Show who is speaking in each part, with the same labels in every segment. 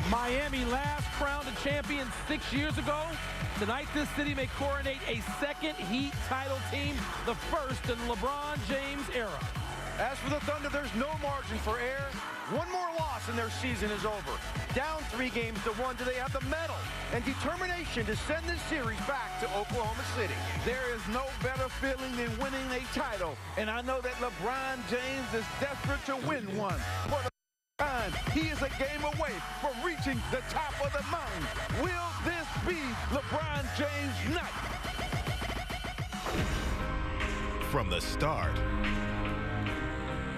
Speaker 1: Miami last crowned a champion 6 years ago. Tonight, this city may coronate a second Heat title team, the first in the LeBron James era.
Speaker 2: As for the Thunder, there's no margin for error. One more loss and their season is over. Down 3-1, do they have the mettle and determination to send this series back to Oklahoma City?
Speaker 3: There is no better feeling than winning a title, and I know that LeBron James is desperate to win one. For the time, he is a game away from reaching the top of the mountain. Will this be LeBron James' night?
Speaker 4: From the start,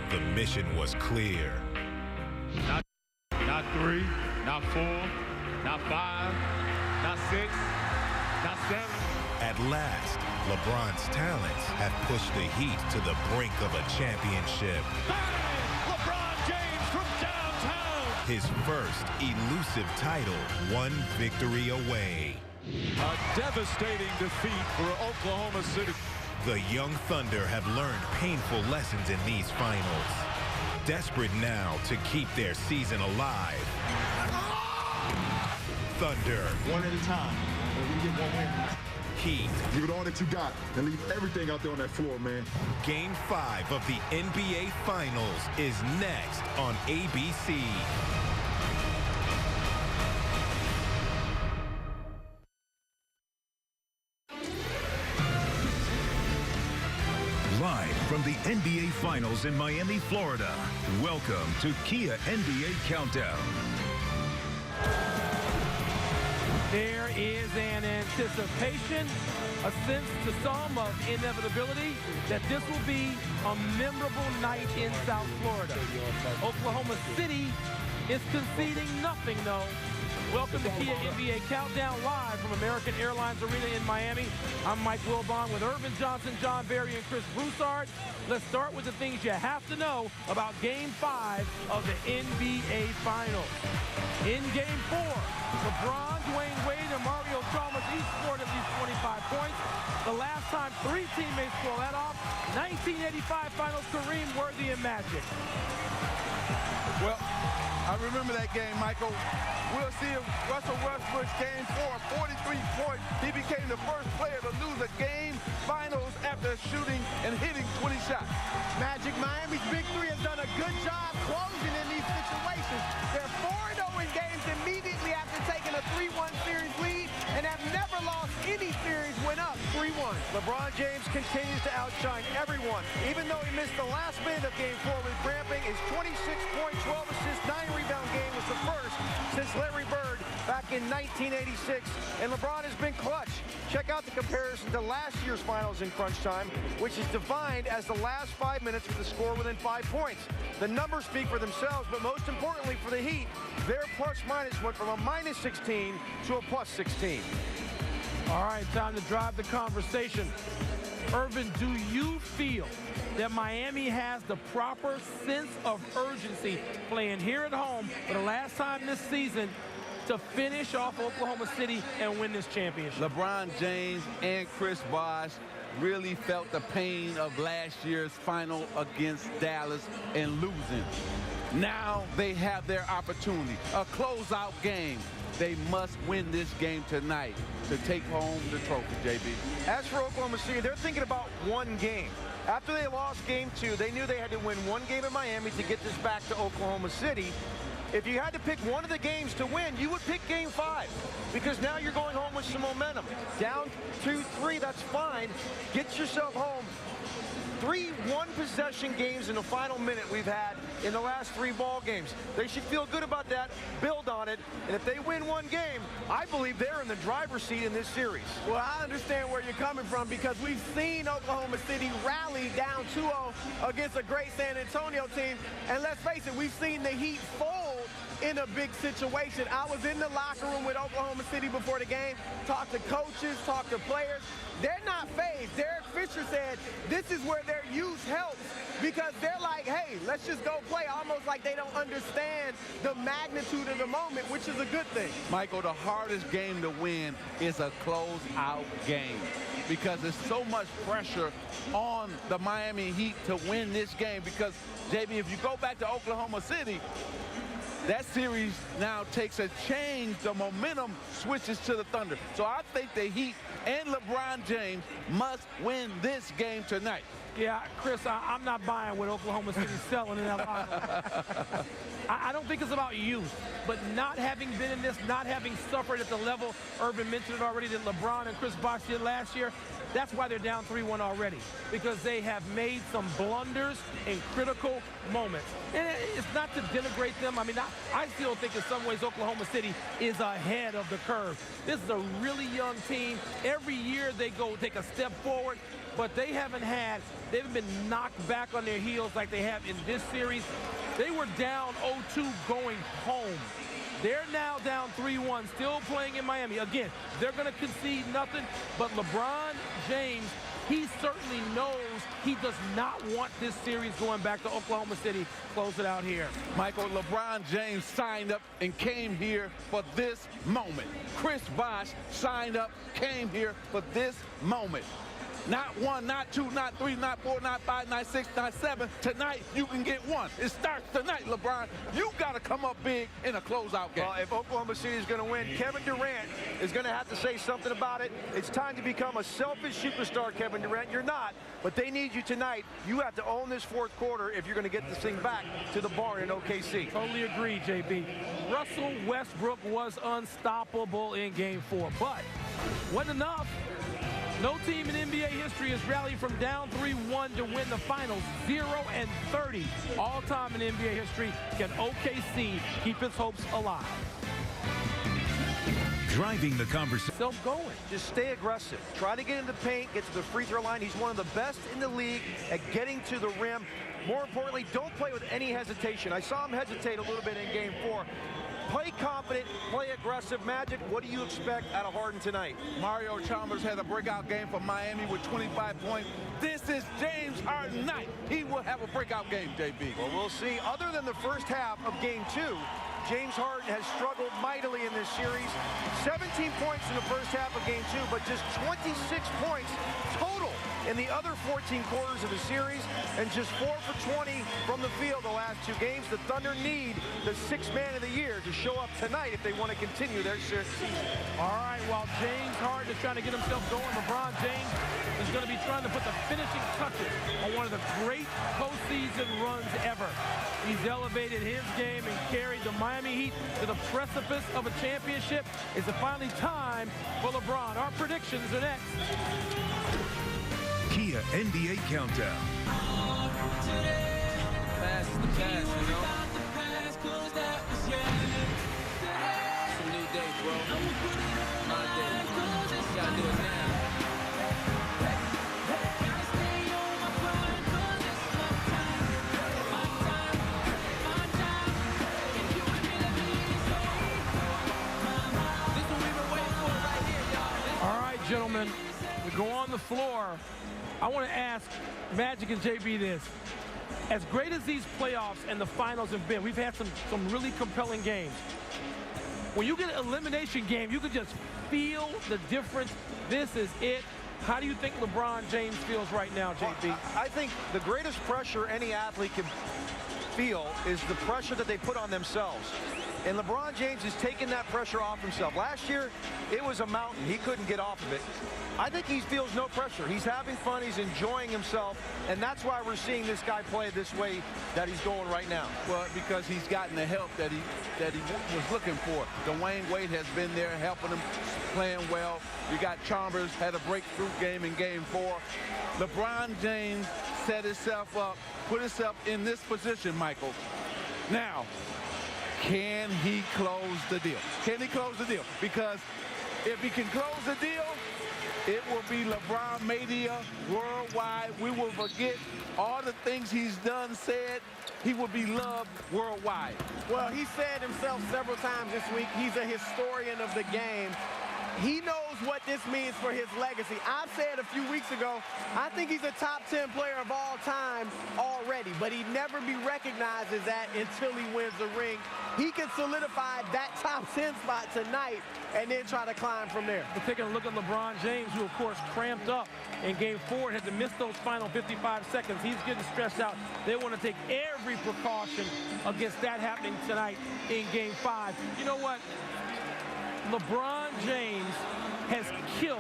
Speaker 4: the mission was clear.
Speaker 5: Not 3, not 4, not 5, not 6, not 7.
Speaker 4: At last, LeBron's talents have pushed the Heat to the brink of a championship.
Speaker 5: LeBron James from downtown.
Speaker 4: His first elusive title, one victory away.
Speaker 5: A devastating defeat for Oklahoma City.
Speaker 4: The young Thunder have learned painful lessons in these finals. Desperate now to keep their season alive. Thunder.
Speaker 6: One at a time. We get one win.
Speaker 4: Heat.
Speaker 6: Give it all that you got and leave everything out there on that floor, man.
Speaker 4: Game 5 of the NBA Finals is next on ABC.
Speaker 7: Live from the NBA Finals in Miami, Florida, welcome to Kia NBA Countdown.
Speaker 1: There is an anticipation, a sense to some of inevitability that this will be a memorable night in South Florida. Oklahoma City is conceding nothing, though. Welcome to Kia NBA Countdown, live from American Airlines Arena in Miami. I'm Mike Wilbon with Irvin Johnson, John Barry, and Chris Broussard. Let's start with the things you have to know about Game 5 of the NBA Finals. In Game 4, LeBron, Dwayne Wade, and Mario Chalmers each scored at least 25 points. The last time 3 teammates pulled that off, 1985 Finals Kareem, Worthy, and Magic.
Speaker 3: Well, I remember that game, Michael. We'll see if Russell Westbrook's Game 4, 43 points. He became the first player to lose a game finals after shooting and hitting 20 shots.
Speaker 2: Magic, Miami's Big Three has done a good job closing in these situations. They're 4-0 in games immediately after taking a 3-1 series lead and have never lost any series when up 3-1. LeBron James continues to outshine everyone. Even though he missed the last minute of Game 4 with cramping, his 26-point, 12-assist, 9-rebound game was the first since Larry Bird back in 1986. And LeBron has been clutch. Check out the comparison to last year's finals in crunch time, which is defined as the last 5 minutes with the score within 5 points. The numbers speak for themselves, but most importantly for the Heat, their plus-minus went from a -16 to a +16.
Speaker 1: All right, time to drive the conversation. Irvin, do you feel that Miami has the proper sense of urgency playing here at home for the last time this season to finish off Oklahoma City and win this championship?
Speaker 3: LeBron James and Chris Bosh really felt the pain of last year's final against Dallas and losing. Now they have their opportunity, a closeout game. They must win this game tonight to take home the trophy, JB.
Speaker 2: As for Oklahoma City, they're thinking about one game. After they lost Game 2, they knew they had to win one game in Miami to get this back to Oklahoma City. If you had to pick one of the games to win, you would pick Game 5 because now you're going home with some momentum. Down 2-3, that's fine. Get yourself home. 3 one-possession games in the final minute we've had in the last 3 ball games. They should feel good about that, build on it, and if they win one game, I believe they're in the driver's seat in this series.
Speaker 8: Well, I understand where you're coming from because we've seen Oklahoma City rally down 2-0 against a great San Antonio team, and let's face it, we've seen the Heat fold in a big situation. I was in the locker room with Oklahoma City before the game, talked to coaches, talked to players. They're not fazed. Derek Fisher said this is where their youth helps because they're like, hey, let's just go play, almost like they don't understand the magnitude of the moment, which is a good thing.
Speaker 3: Michael, the hardest game to win is a close-out game because there's so much pressure on the Miami Heat to win this game because, JB, if you go back to Oklahoma City, that series now takes a change. The momentum switches to the Thunder. So I think the Heat and LeBron James must win this game tonight.
Speaker 1: Yeah, Chris, I'm not buying what Oklahoma City's selling in that lineup. I don't think it's about youth, but not having been in this, not having suffered at the level Urban mentioned it already that LeBron and Chris Bosh did last year, that's why they're down 3-1 already, because they have made some blunders in critical moments. And it's not to denigrate them. I mean, I still think in some ways Oklahoma City is ahead of the curve. This is a really young team. Every year they go take a step forward, but they haven't been knocked back on their heels like they have in this series. They were down 0-2 going home. They're now down 3-1, still playing in Miami. Again, they're going to concede nothing, but LeBron James, he certainly knows he does not want this series going back to Oklahoma City. Close it out here.
Speaker 3: Michael, LeBron James signed up and came here for this moment. Chris Bosh signed up, came here for this moment. Not one, not two, not three, not four, not five, not six, not seven. Tonight, you can get one. It starts tonight, LeBron. You got to come up big in a closeout game.
Speaker 9: Well, if Oklahoma City is going to win, Kevin Durant is going to have to say something about it. It's time to become a selfish superstar, Kevin Durant. You're not, but they need you tonight. You have to own this fourth quarter if you're going to get this thing back to the barn in OKC.
Speaker 1: Totally agree, JB. Russell Westbrook was unstoppable in Game 4, but wasn't enough. No team in NBA history has rallied from down 3-1 to win the finals. 0-30 all-time in NBA history. Can OKC keep its hopes alive?
Speaker 7: Driving the conversation.
Speaker 1: Self-going.
Speaker 9: Just stay aggressive. Try to get in the paint, get to the free throw line. He's one of the best in the league at getting to the rim. More importantly, don't play with any hesitation. I saw him hesitate a little bit in Game 4. Play confident, play aggressive. Magic, what do you expect out of Harden tonight?
Speaker 3: Mario Chalmers had a breakout game for Miami with 25 points. This is James Harden night. He will have a breakout game, JB.
Speaker 9: Well, we'll see. Other than the first half of Game 2, James Harden has struggled mightily in this series. 17 points in the first half of Game 2, but just 26 points total in the other 14 quarters of the series, and just 4 for 20 from the field the last 2 games. The Thunder need the 6th man of the year to show up tonight if they want to continue their season.
Speaker 1: All right, while James Harden is trying to get himself going, LeBron James is going to be trying to put the finishing touches on one of the great postseason runs ever. He's elevated his game and carried the Miami Heat to the precipice of a championship. Is it finally time for LeBron? Our predictions are next.
Speaker 7: Kia NBA Countdown.
Speaker 10: Past is the past, you know? It's a new day, bro. My day. You gotta do it now. This is what we've been waiting for right here, y'all.
Speaker 1: All right, gentlemen, we go on the floor. I want to ask Magic and JB this. As great as these playoffs and the finals have been, we've had some really compelling games. When you get an elimination game, you can just feel the difference. This is it. How do you think LeBron James feels right now, JB?
Speaker 9: Well, I think the greatest pressure any athlete can feel is the pressure that they put on themselves. And LeBron James has taken that pressure off himself. Last year, it was a mountain. He couldn't get off of it. I think he feels no pressure. He's having fun. He's enjoying himself. And that's why we're seeing this guy play this way that he's going right now.
Speaker 3: Well, because he's gotten the help that he was looking for. Dwayne Wade has been there helping him, playing well. You got Chalmers, had a breakthrough game in Game 4. LeBron James set himself up, put himself in this position, Michael. Now, can he close the deal? Can he close the deal? Because if he can close the deal, it will be LeBron Mania worldwide. We will forget all the things he's done, said. He will be loved worldwide.
Speaker 8: Well, he said himself several times this week, he's a historian of the game. He knows what this means for his legacy. I said a few weeks ago, I think he's a top 10 player of all time already, but he'd never be recognized as that until he wins the ring. He can solidify that top 10 spot tonight and then try to climb from there.
Speaker 1: We're taking a look at LeBron James, who, of course, cramped up in Game 4 and had to miss those final 55 seconds. He's getting stressed out. They want to take every precaution against that happening tonight in Game 5. You know what? LeBron James has killed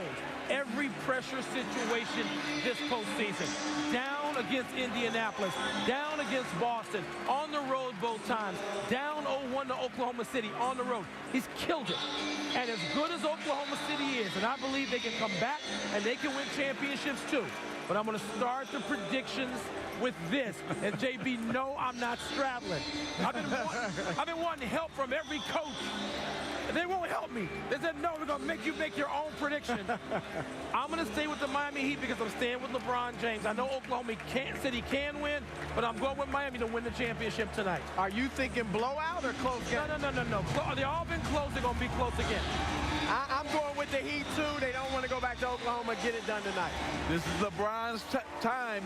Speaker 1: every pressure situation this postseason. Down against Indianapolis, down against Boston, on the road both times, down 0-1 to Oklahoma City on the road. He's killed it. And as good as Oklahoma City is, and I believe they can come back and they can win championships too. But I'm going to start the predictions with this. And JB, no, I'm not straddling. I've been wanting help from every coach. They won't help me. They said, no, we're going to make you make your own prediction. I'm going to stay with the Miami Heat because I'm staying with LeBron James. I know Oklahoma City can win, but I'm going with Miami to win the championship tonight.
Speaker 8: Are you thinking blowout or close game?
Speaker 1: No. They all been close. They're going to be close again.
Speaker 8: I'm going with the Heat, too. They don't want to go back to Oklahoma and get it done tonight.
Speaker 3: This is LeBron's time.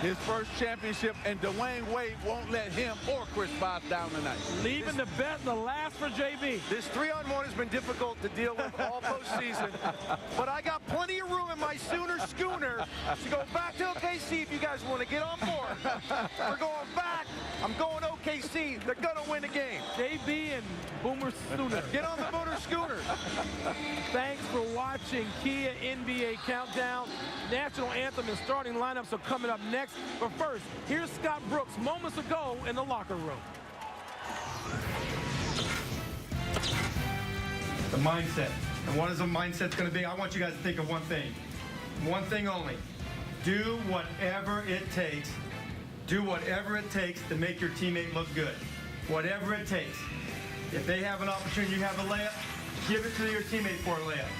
Speaker 3: His first championship, and Dwayne Wade won't let him or Chris Bosh down tonight.
Speaker 1: Leaving the best, the last for JB.
Speaker 9: This 3-on-1 has been difficult to deal with all postseason, but I got plenty of room in my Sooner schooner to go back to OKC if you guys want to get on board. We're going back. I'm going OKC. They're going to win the game.
Speaker 1: JB and Boomer Sooner.
Speaker 9: Get on the Boomer Scooter.
Speaker 1: Thanks for watching Kia NBA Countdown. National anthem and starting lineups are coming up next. But first, here's Scott Brooks moments ago in the locker room.
Speaker 11: The mindset. And what is the mindset going to be? I want you guys to think of one thing. One thing only. Do whatever it takes. Do whatever it takes to make your teammate look good. Whatever it takes. If they have an opportunity, you have a layup, give it to your teammate for a layup.